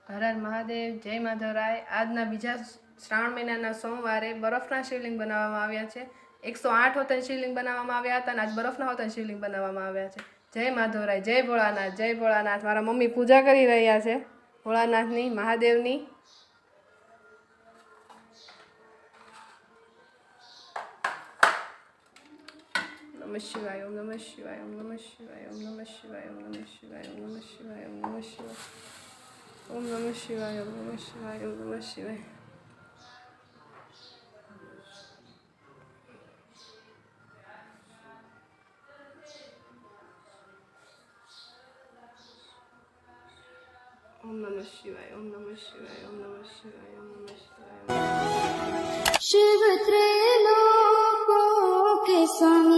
હર હર મહાદેવ, જય માધવરાય। આજના બીજા શ્રાવણ મહિનાના સોમવારે બરફના શિવલિંગ બનાવવામાં આવ્યા છે। 108 હોતન શિવલિંગ બનાવવામાં આવ્યા હતા અને આજ બરફના હોતન શિવલિંગ બનાવવામાં આવ્યા છે। જય માધવરાય, જય ભોળાનાથ, જય ભોળાનાથ। મારા મમ્મી પૂજા કરી રહ્યા છે ભોળાનાથની, મહાદેવની। નમઃ શિવાય, ઓમ નમઃ શિવાય, ઓમ નમઃ શિવાય, ઓમ નમઃ શિવાય, ઓમ નમઃ શિવાય, ઓમ નમઃ શિવાય, ઓમ નમઃ શિવાય, ઓમ નમઃ શિવાય, ઓમ નમઃ શિવાય, ઓમ નમઃ શિવાય। ओम नमः शिवाय, ओम नमः शिवाय, ओम नमः शिवाय, ओम नमः शिवाय। शिव त्रैलोक्यों के संग